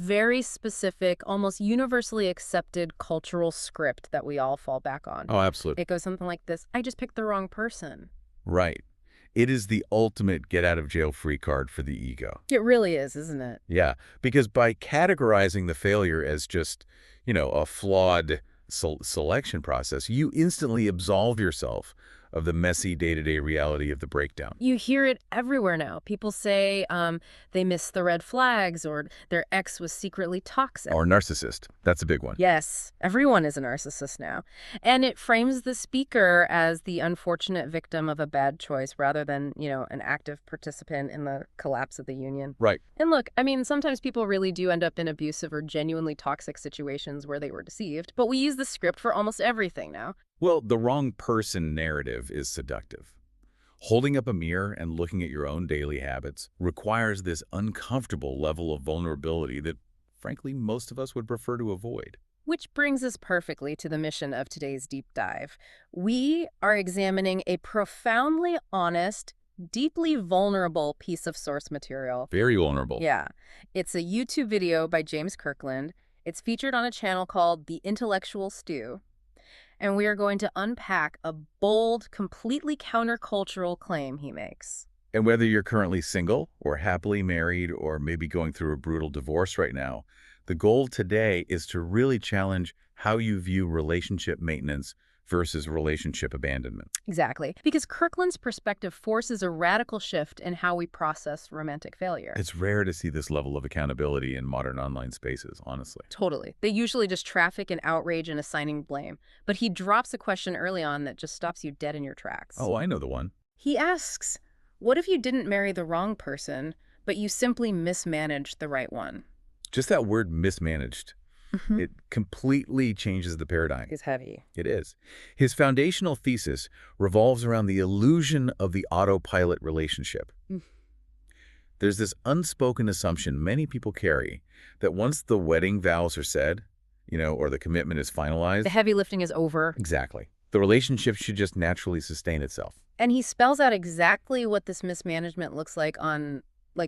Very specific, almost universally accepted cultural script that we all fall back on. Oh, absolutely. It goes something like this: I just picked the wrong person. Right. It is the ultimate get-out-of-jail-free card for the ego. It really is, isn't it? Yeah, because by categorizing the failure as just, a flawed selection process, you instantly absolve yourself of the messy day-to-day reality of the breakdown. You hear it everywhere now. People say they miss the red flags, or their ex was secretly toxic. Or narcissist. That's a big one. Yes, everyone is a narcissist now. And it frames the speaker as the unfortunate victim of a bad choice rather than, an active participant in the collapse of the union. Right. And look, I mean, sometimes people really do end up in abusive or genuinely toxic situations where they were deceived, but we use the script for almost everything now. Well, the wrong person narrative is seductive. Holding up a mirror and looking at your own daily habits requires this uncomfortable level of vulnerability that, frankly, most of us would prefer to avoid. Which brings us perfectly to the mission of today's deep dive. We are examining a profoundly honest, deeply vulnerable piece of source material. Very vulnerable. Yeah. It's a YouTube video by James Kirkland. It's featured on a channel called The Intellectual Stew. And we are going to unpack a bold, completely countercultural claim he makes. And whether you're currently single or happily married or maybe going through a brutal divorce right now, the goal today is to really challenge how you view relationship maintenance versus relationship abandonment. Exactly. Because Kirkland's perspective forces a radical shift in how we process romantic failure. It's rare to see this level of accountability in modern online spaces, honestly. Totally. They usually just traffic in outrage and assigning blame. But he drops a question early on that just stops you dead in your tracks. Oh, I know the one. He asks, what if you didn't marry the wrong person, but you simply mismanaged the right one? Just that word mismanaged. It completely changes the paradigm. It's heavy. It is. His foundational thesis revolves around the illusion of the autopilot relationship. There's this unspoken assumption many people carry that once the wedding vows are said, or the commitment is finalized. The heavy lifting is over. Exactly. The relationship should just naturally sustain itself. And he spells out exactly what this mismanagement looks like on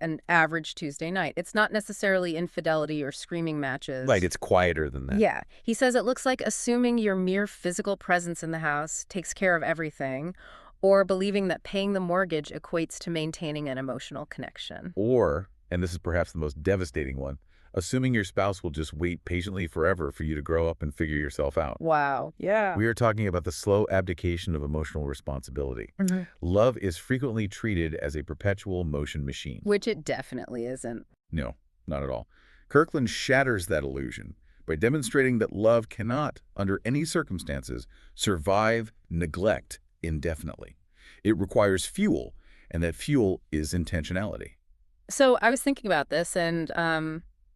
an average Tuesday night. It's not necessarily infidelity or screaming matches. Right, it's quieter than that. Yeah. He says it looks like assuming your mere physical presence in the house takes care of everything, or believing that paying the mortgage equates to maintaining an emotional connection. Or, and this is perhaps the most devastating one, assuming your spouse will just wait patiently forever for you to grow up and figure yourself out. Wow. Yeah. We are talking about the slow abdication of emotional responsibility. Love is frequently treated as a perpetual motion machine. Which it definitely isn't. No, not at all. Kirkland shatters that illusion by demonstrating that love cannot, under any circumstances, survive neglect indefinitely. It requires fuel, and that fuel is intentionality. So I was thinking about this, and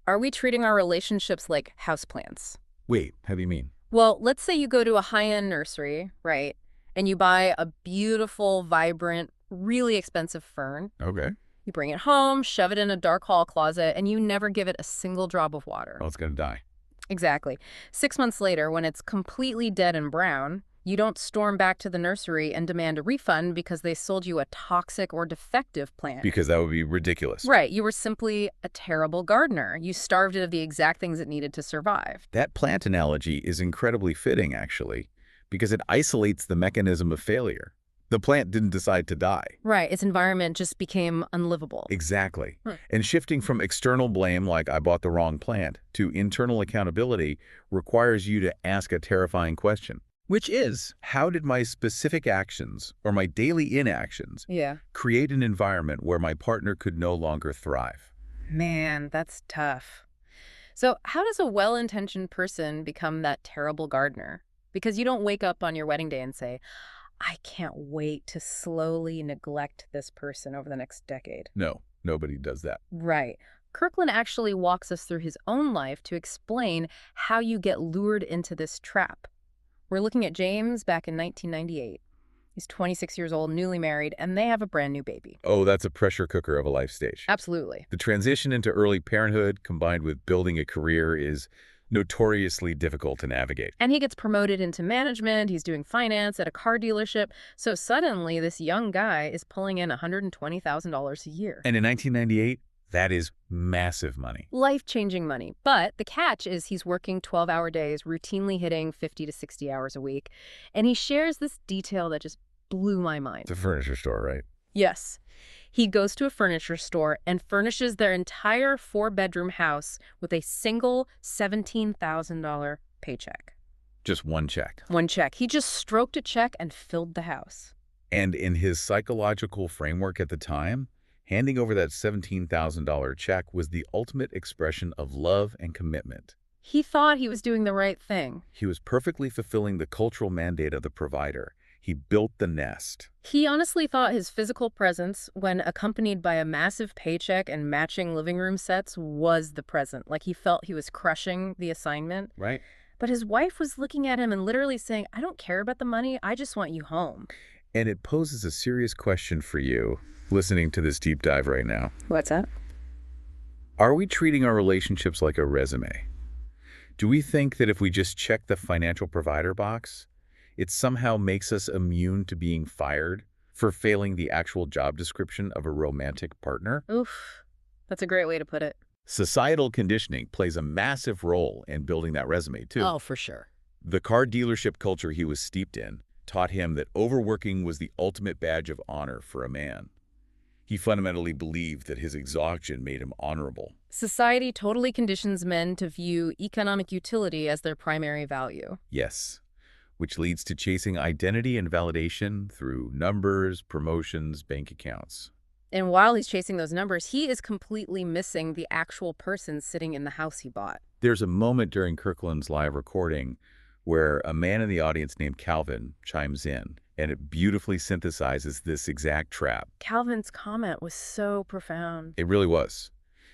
are we treating our relationships like houseplants? Wait, how do you mean? Well, let's say you go to a high-end nursery, right? And you buy a beautiful, vibrant, really expensive fern. Okay. You bring it home, shove it in a dark hall closet, and you never give it a single drop of water. Oh, it's going to die. Exactly. 6 months later, when it's completely dead and brown, you don't storm back to the nursery and demand a refund because they sold you a toxic or defective plant. Because that would be ridiculous. Right. You were simply a terrible gardener. You starved it of the exact things it needed to survive. That plant analogy is incredibly fitting, actually, because it isolates the mechanism of failure. The plant didn't decide to die. Right. Its environment just became unlivable. Exactly. And shifting from external blame, like I bought the wrong plant, to internal accountability requires you to ask a terrifying question, which is, how did my specific actions or my daily inactions create an environment where my partner could no longer thrive? Man, that's tough. So how does a well-intentioned person become that terrible gardener? Because you don't wake up on your wedding day and say, I can't wait to slowly neglect this person over the next decade. No, nobody does that. Right. Kirkland actually walks us through his own life to explain how you get lured into this trap. We're looking at James back in 1998. He's 26 years old, newly married, and they have a brand new baby. Oh, that's a pressure cooker of a life stage. Absolutely. The transition into early parenthood combined with building a career is notoriously difficult to navigate. And he gets promoted into management. He's doing finance at a car dealership. So suddenly, this young guy is pulling in $120,000 a year. And in 1998, That is massive money. Life-changing money. But the catch is he's working 12-hour days, routinely hitting 50 to 60 hours a week. And he shares this detail that just blew my mind. It's a furniture store, right? Yes. He goes to a furniture store and furnishes their entire 4-bedroom house with a single $17,000 paycheck. Just one check. One check. He just stroked a check and filled the house. And in his psychological framework at the time, handing over that $17,000 check was the ultimate expression of love and commitment. He thought he was doing the right thing. He was perfectly fulfilling the cultural mandate of the provider. He built the nest. He honestly thought his physical presence, when accompanied by a massive paycheck and matching living room sets, was the present. Like he felt he was crushing the assignment. Right. But his wife was looking at him and literally saying, I don't care about the money, I just want you home. And it poses a serious question for you, listening to this deep dive right now. What's that? Are we treating our relationships like a resume? Do we think that if we just check the financial provider box, it somehow makes us immune to being fired for failing the actual job description of a romantic partner? Oof. That's a great way to put it. Societal conditioning plays a massive role in building that resume, too. Oh, for sure. The car dealership culture he was steeped in taught him that overworking was the ultimate badge of honor for a man. He fundamentally believed that his exhaustion made him honorable. Society totally conditions men to view economic utility as their primary value. Yes, which leads to chasing identity and validation through numbers, promotions, bank accounts. And while he's chasing those numbers, he is completely missing the actual person sitting in the house he bought. There's a moment during Kirkland's live recording where a man in the audience named Calvin chimes in, and it beautifully synthesizes this exact trap. Calvin's comment was so profound. It really was.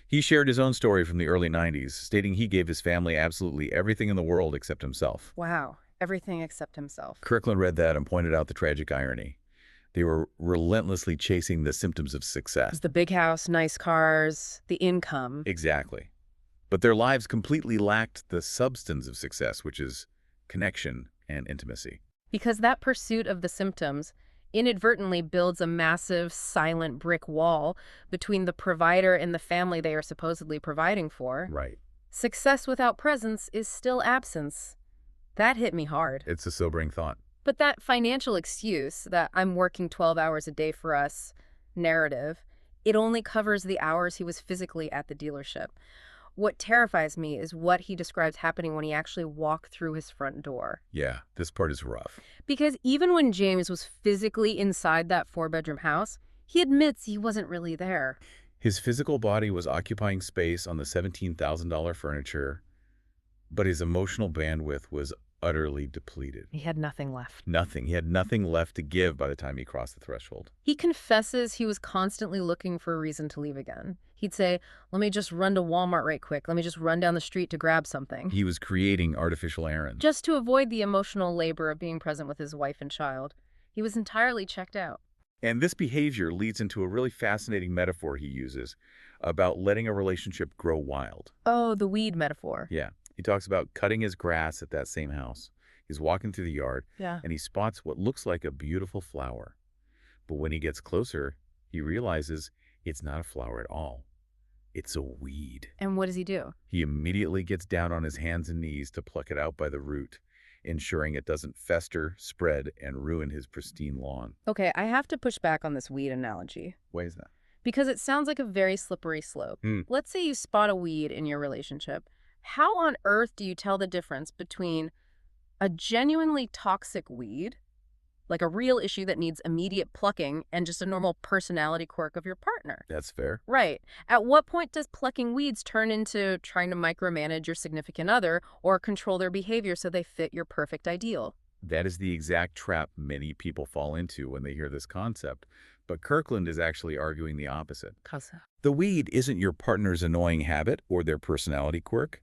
He shared his own story from the early 90s, stating he gave his family absolutely everything in the world except himself. Wow, everything except himself. Kirkland read that and pointed out the tragic irony. They were relentlessly chasing the symptoms of success. The big house, nice cars, the income. Exactly. But their lives completely lacked the substance of success, which is connection and intimacy. Because that pursuit of the symptoms inadvertently builds a massive, silent brick wall between the provider and the family they are supposedly providing for. Right. Success without presence is still absence. That hit me hard. It's a sobering thought. But that financial excuse, that I'm working 12 hours a day for us narrative, it only covers the hours he was physically at the dealership. What terrifies me is what he describes happening when he actually walked through his front door. Yeah, this part is rough. Because even when James was physically inside that 4-bedroom house, he admits he wasn't really there. His physical body was occupying space on the $17,000 furniture, but his emotional bandwidth was utterly depleted. He had nothing left. Nothing. He had nothing left to give by the time he crossed the threshold. He confesses he was constantly looking for a reason to leave again. He'd say, let me just run to Walmart right quick. Let me just run down the street to grab something. He was creating artificial errands. Just to avoid the emotional labor of being present with his wife and child. He was entirely checked out. And this behavior leads into a really fascinating metaphor he uses about letting a relationship grow wild. Oh, the weed metaphor. Yeah. He talks about cutting his grass at that same house. He's walking through the yard, and he spots what looks like a beautiful flower. But when he gets closer, he realizes it's not a flower at all. It's a weed. And what does he do? He immediately gets down on his hands and knees to pluck it out by the root, ensuring it doesn't fester, spread, and ruin his pristine lawn. Okay, I have to push back on this weed analogy. Why is that? Because it sounds like a very slippery slope. Let's say you spot a weed in your relationship. How on earth do you tell the difference between a genuinely toxic weed, like a real issue that needs immediate plucking, and just a normal personality quirk of your partner? That's fair. Right. At what point does plucking weeds turn into trying to micromanage your significant other or control their behavior so they fit your perfect ideal? That is the exact trap many people fall into when they hear this concept. But Kirkland is actually arguing the opposite. How's that? The weed isn't your partner's annoying habit or their personality quirk.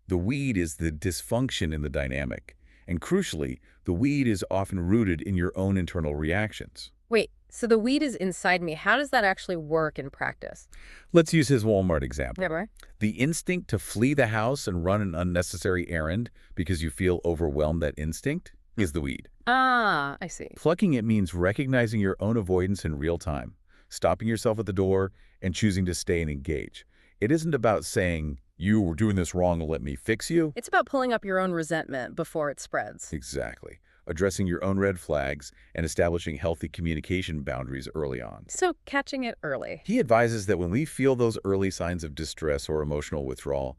The weed is the dysfunction in the dynamic. And crucially, the weed is often rooted in your own internal reactions. Wait, so the weed is inside me. How does that actually work in practice? Let's use his Walmart example. Yeah, right. The instinct to flee the house and run an unnecessary errand because you feel overwhelmed, that instinct is the weed. Ah, I see. Plucking it means recognizing your own avoidance in real time, stopping yourself at the door and choosing to stay and engage. It isn't about saying, you were doing this wrong, let me fix you. It's about pulling up your own resentment before it spreads. Exactly. Addressing your own red flags and establishing healthy communication boundaries early on. So catching it early. He advises that when we feel those early signs of distress or emotional withdrawal,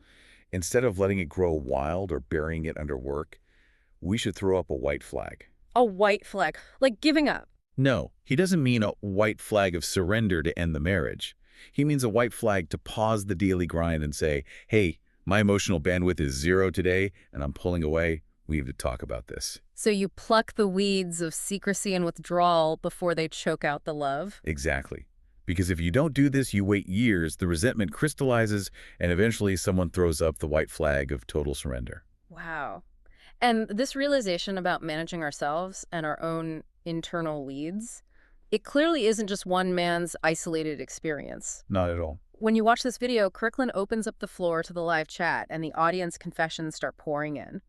instead of letting it grow wild or burying it under work, we should throw up a white flag. A white flag, like giving up. No, he doesn't mean a white flag of surrender to end the marriage. He means a white flag to pause the daily grind and say, hey, my emotional bandwidth is 0 today and I'm pulling away. We have to talk about this. So you pluck the weeds of secrecy and withdrawal before they choke out the love? Exactly. Because if you don't do this, you wait years, the resentment crystallizes, and eventually someone throws up the white flag of total surrender. Wow. And this realization about managing ourselves and our own internal weeds, it clearly isn't just one man's isolated experience. Not at all. When you watch this video, Kirkland opens up the floor to the live chat and the audience confessions start pouring in.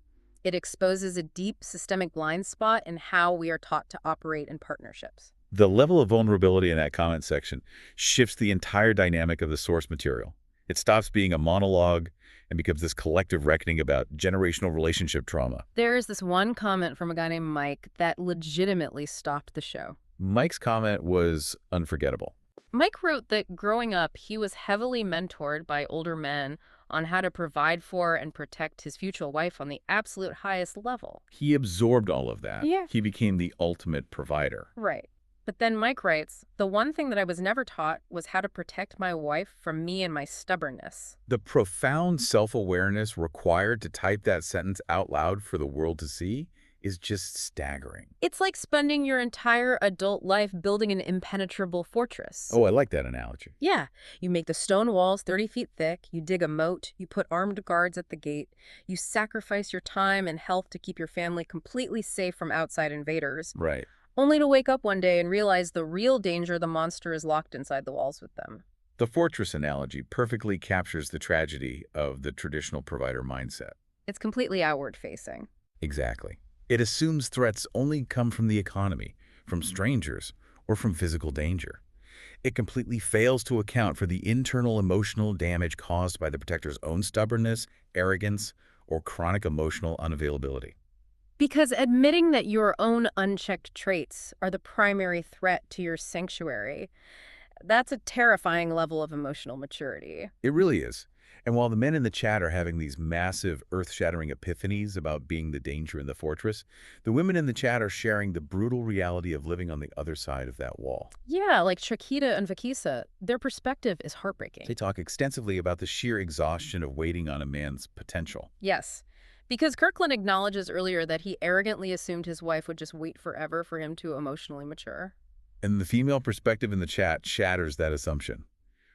It exposes a deep systemic blind spot in how we are taught to operate in partnerships. The level of vulnerability in that comment section shifts the entire dynamic of the source material. It stops being a monologue and becomes this collective reckoning about generational relationship trauma. There is this one comment from a guy named Mike that legitimately stopped the show. Mike's comment was unforgettable. Mike wrote that growing up, he was heavily mentored by older men on how to provide for and protect his future wife on the absolute highest level. He absorbed all of that. Yeah. He became the ultimate provider. Right. But then Mike writes, the one thing that I was never taught was how to protect my wife from me and my stubbornness. The profound self-awareness required to type that sentence out loud for the world to see is just staggering. It's like spending your entire adult life building an impenetrable fortress. Oh, I like that analogy. Yeah, you make the stone walls 30 feet thick, you dig a moat, you put armed guards at the gate, you sacrifice your time and health to keep your family completely safe from outside invaders. Right. Only to wake up one day and realize the real danger the monster is locked inside the walls with them. The fortress analogy perfectly captures the tragedy of the traditional provider mindset. It's completely outward-facing. Exactly. It assumes threats only come from the economy, from strangers, or from physical danger. It completely fails to account for the internal emotional damage caused by the protector's own stubbornness, arrogance, or chronic emotional unavailability. Because admitting that your own unchecked traits are the primary threat to your sanctuary, that's a terrifying level of emotional maturity. It really is. And while the men in the chat are having these massive, earth-shattering epiphanies about being the danger in the fortress, the women in the chat are sharing the brutal reality of living on the other side of that wall. Yeah, like Shakita and Vakisa, their perspective is heartbreaking. They talk extensively about the sheer exhaustion of waiting on a man's potential. Yes, because Kirkland acknowledges earlier that he arrogantly assumed his wife would just wait forever for him to emotionally mature. And the female perspective in the chat shatters that assumption.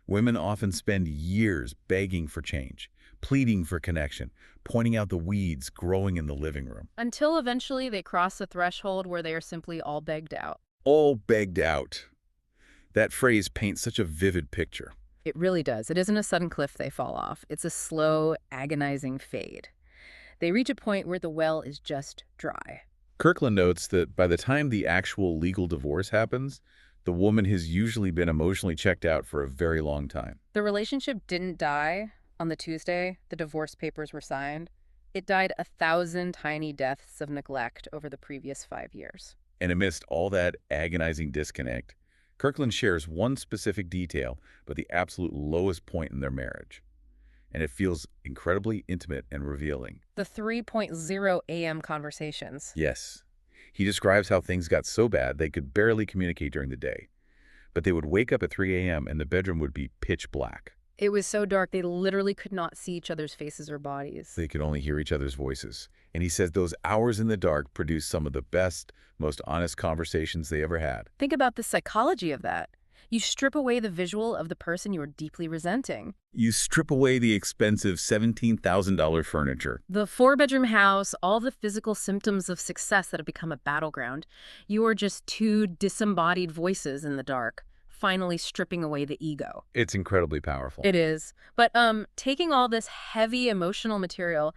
Women often spend years begging for change, pleading for connection, pointing out the weeds growing in the living room. Until eventually they cross the threshold where they are simply all begged out. All begged out. That phrase paints such a vivid picture. It really does. It isn't a sudden cliff they fall off. It's a slow, agonizing fade. They reach a point where the well is just dry. Kirkland notes that by the time the actual legal divorce happens, the woman has usually been emotionally checked out for a very long time. The relationship didn't die on the Tuesday the divorce papers were signed. It died 1,000 tiny deaths of neglect over the previous 5 years. And amidst all that agonizing disconnect, Kirkland shares one specific detail, but the absolute lowest point in their marriage. And it feels incredibly intimate and revealing. The 3.0 a.m. conversations. Yes. He describes how things got so bad they could barely communicate during the day. But they would wake up at 3 a.m. and the bedroom would be pitch black. It was so dark they literally could not see each other's faces or bodies. They could only hear each other's voices. And he says those hours in the dark produced some of the best, most honest conversations they ever had. Think about the psychology of that. You strip away the visual of the person you are deeply resenting. You strip away the expensive $17,000 furniture. The 4-bedroom house, all the physical symptoms of success that have become a battleground. You are just two disembodied voices in the dark, finally stripping away the ego. It's incredibly powerful. It is. But taking all this heavy emotional material,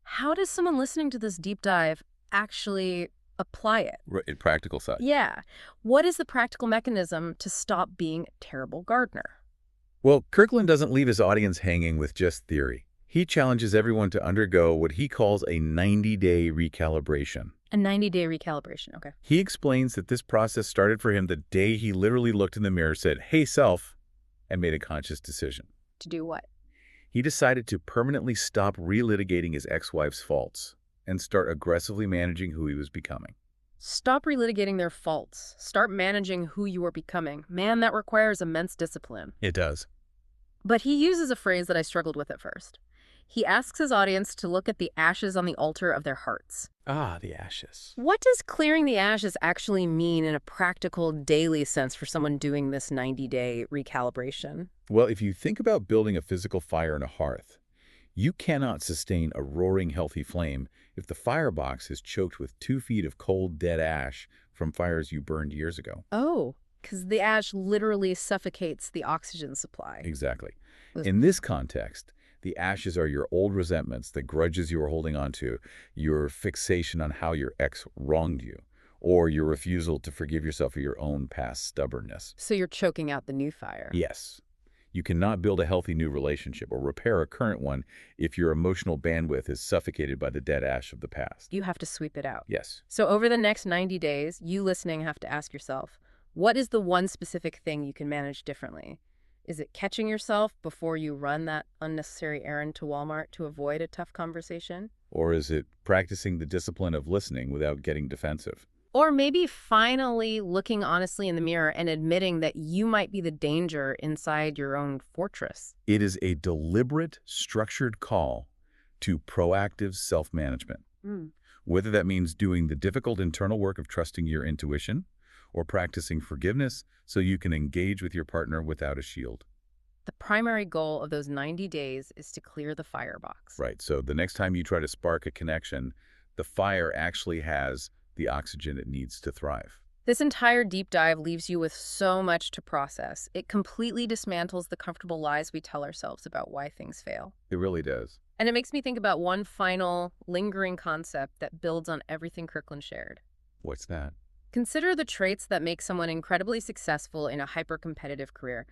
how does someone listening to this deep dive actually apply it. In practical side. Yeah. What is the practical mechanism to stop being a terrible gardener? Well, Kirkland doesn't leave his audience hanging with just theory. He challenges everyone to undergo what he calls a 90-day recalibration. A 90-day recalibration. Okay. He explains that this process started for him the day he literally looked in the mirror, said, "Hey, self," and made a conscious decision. To do what? He decided to permanently stop relitigating his ex-wife's faults and start aggressively managing who he was becoming. Stop relitigating their faults. Start managing who you are becoming. Man, that requires immense discipline. It does. But he uses a phrase that I struggled with at first. He asks his audience to look at the ashes on the altar of their hearts. Ah, the ashes. What does clearing the ashes actually mean in a practical, daily sense for someone doing this 90-day recalibration? Well, if you think about building a physical fire in a hearth, you cannot sustain a roaring, healthy flame if the firebox is choked with 2 feet of cold, dead ash from fires you burned years ago. Oh, because the ash literally suffocates the oxygen supply. Exactly. Ugh. In this context, the ashes are your old resentments, the grudges you were holding on to, your fixation on how your ex wronged you, or your refusal to forgive yourself for your own past stubbornness. So you're choking out the new fire. Yes. You cannot build a healthy new relationship or repair a current one if your emotional bandwidth is suffocated by the dead ash of the past. You have to sweep it out. Yes. So over the next 90 days, you listening have to ask yourself, what is the one specific thing you can manage differently? Is it catching yourself before you run that unnecessary errand to Walmart to avoid a tough conversation? Or is it practicing the discipline of listening without getting defensive? Or maybe finally looking honestly in the mirror and admitting that you might be the danger inside your own fortress. It is a deliberate, structured call to proactive self-management. Mm. Whether that means doing the difficult internal work of trusting your intuition or practicing forgiveness so you can engage with your partner without a shield. The primary goal of those 90 days is to clear the firebox. Right, so the next time you try to spark a connection, the fire actually has the oxygen it needs to thrive. This entire deep dive leaves you with so much to process. It completely dismantles the comfortable lies we tell ourselves about why things fail. It really does. And it makes me think about one final, lingering concept that builds on everything Kirkland shared. What's that? Consider the traits that make someone incredibly successful in a hyper-competitive career.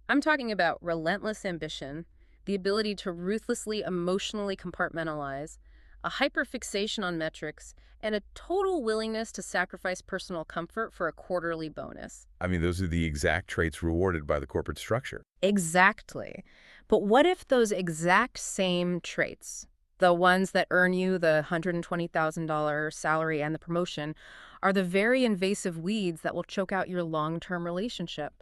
I'm talking about relentless ambition, the ability to ruthlessly emotionally compartmentalize, a hyperfixation on metrics, and a total willingness to sacrifice personal comfort for a quarterly bonus. I mean, those are the exact traits rewarded by the corporate structure. Exactly. But what if those exact same traits, the ones that earn you the $120,000 salary and the promotion, are the very invasive weeds that will choke out your long-term relationship?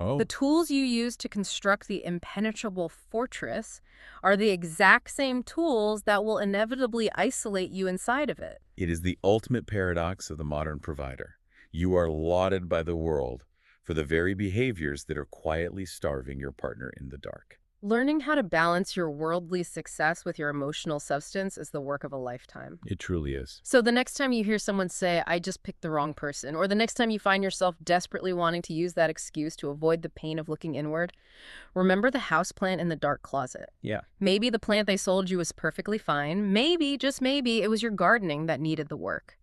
Oh. The tools you use to construct the impenetrable fortress are the exact same tools that will inevitably isolate you inside of it. It is the ultimate paradox of the modern provider. You are lauded by the world for the very behaviors that are quietly starving your partner in the dark. Learning how to balance your worldly success with your emotional substance is the work of a lifetime. It truly is. So the next time you hear someone say, I just picked the wrong person, or the next time you find yourself desperately wanting to use that excuse to avoid the pain of looking inward, remember the houseplant in the dark closet. Yeah. Maybe the plant they sold you was perfectly fine. Maybe, just maybe, it was your gardening that needed the work.